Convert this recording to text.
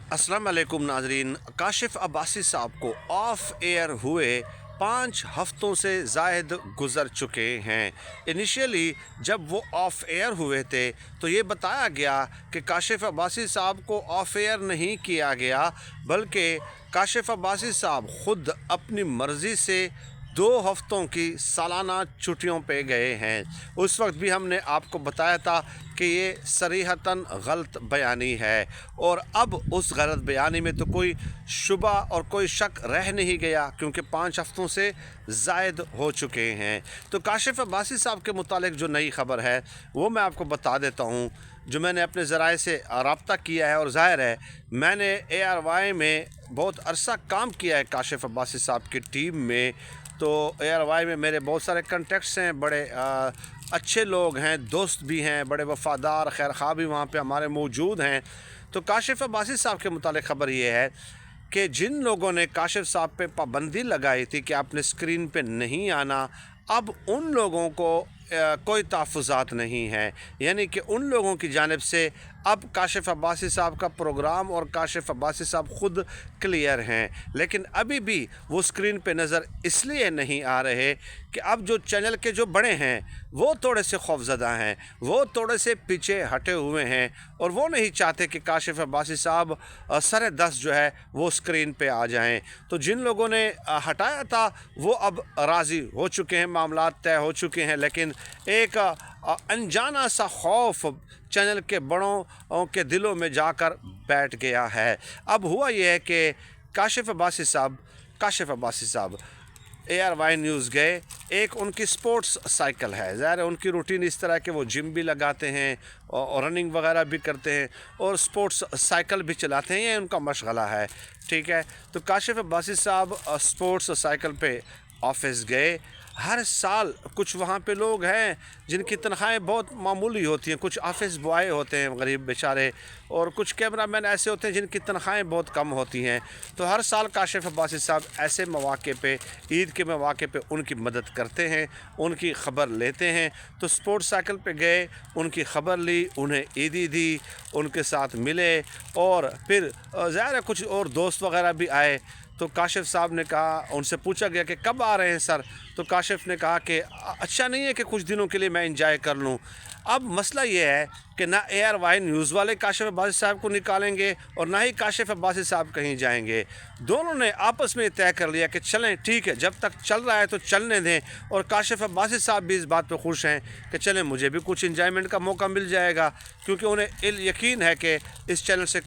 अस्सलाम वालेकुम नाजरीन। काशिफ अब्बासी साहब को ऑफ एयर हुए 5 हफ्तों से ज़ायद गुज़र चुके हैं। इनिशियली जब वो ऑफ एयर हुए थे तो ये बताया गया कि काशिफ अब्बासी साहब को ऑफ एयर नहीं किया गया, बल्कि काशिफ अब्बासी साहब ख़ुद अपनी मर्ज़ी से 2 हफ्तों की सालाना छुट्टियों पे गए हैं। उस वक्त भी हमने आपको बताया था कि ये सरीहतन गलत बयानी है, और अब उस गलत बयानी में तो कोई शुबा और कोई शक रह नहीं गया, क्योंकि 5 हफ्तों से ज़ायद हो चुके हैं। तो काशिफ अब्बासी साहब के मुतालिक जो नई खबर है वो मैं आपको बता देता हूँ, जो मैंने अपने ज़राए से रब्ता किया है। और ज़ाहिर है मैंने ARY में बहुत अरसा काम किया है काशिफ अब्बासी साहब की टीम में, तो ARY में मेरे बहुत सारे कंटेक्ट्स हैं, बड़े अच्छे लोग हैं, दोस्त भी हैं, बड़े वफ़ादार खैर ख़्वाह भी वहाँ पे हमारे मौजूद हैं। तो काशिफ अब्बासी साहब के मुतालिक ख़बर ये है कि जिन लोगों ने काशिफ साहब पे पाबंदी लगाई थी कि आपने स्क्रीन पे नहीं आना, अब उन लोगों को कोई तहफ़्फ़ुज़ात नहीं है। यानी कि उन लोगों की जानिब से अब काशिफ अब्बासी साहब का प्रोग्राम और काशिफ अब्बासी साहब ख़ुद क्लियर हैं, लेकिन अभी भी वो स्क्रीन पे नज़र इसलिए नहीं आ रहे कि अब जो चैनल के जो बड़े हैं वो थोड़े से खौफज़दा हैं, वो थोड़े से पीछे हटे हुए हैं, और वो नहीं चाहते कि काशिफ अब्बासी साहब सर दस्त जो है वो स्क्रीन पे आ जाएं। तो जिन लोगों ने हटाया था वो अब राज़ी हो चुके हैं, मामला तय हो चुके हैं, लेकिन एक अनजाना सा खौफ चैनल के बड़ों के दिलों में जाकर बैठ गया है। अब हुआ यह है कि काशिफ अब्बासी साहब ARY न्यूज़ गए। एक उनकी स्पोर्ट्स साइकिल है, ज़ाहिर है उनकी रूटीन इस तरह के वो जिम भी लगाते हैं और रनिंग वगैरह भी करते हैं और स्पोर्ट्स साइकिल भी चलाते हैं, ये उनका मशगला है। ठीक है, तो काशिफ अब्बासी साहब स्पोर्ट्स साइकिल पे ऑफिस गए। हर साल कुछ वहाँ पे लोग हैं जिनकी तनख्वाहें बहुत मामूली होती हैं, कुछ ऑफिस बॉय होते हैं गरीब बेचारे, और कुछ कैमरामैन ऐसे होते हैं जिनकी तनख्वाहें बहुत कम होती हैं। तो हर साल काशिफ अब्बासी साहब ऐसे मौके पे, ईद के मौके पे उनकी मदद करते हैं, उनकी ख़बर लेते हैं। तो स्पोर्ट्स साइकिल पे गए, उनकी ख़बर ली, उन्हें ईदी दी, उनके साथ मिले, और फिर ज़ाहिर है कुछ और दोस्त वगैरह भी आए। तो काशिफ साहब ने कहा, उनसे पूछा गया कि कब आ रहे हैं सर, तो काशिफ ने कहा कि अच्छा नहीं है कि कुछ दिनों के लिए मैं इंजॉय कर लूँ। अब मसला ये है कि ना ARY न्यूज़ वाले काशिफ अब्बासी साहब को निकालेंगे और ना ही काशिफ अब्बासी साहब कहीं जाएंगे। दोनों ने आपस में तय कर लिया कि चलें ठीक है, जब तक चल रहा है तो चलने दें, और काशिफ अब्बासी साहब भी इस बात पर खुश हैं कि चलें मुझे भी कुछ इंजॉयमेंट का मौका मिल जाएगा, क्योंकि उन्हें यकीन है कि इस चैनल से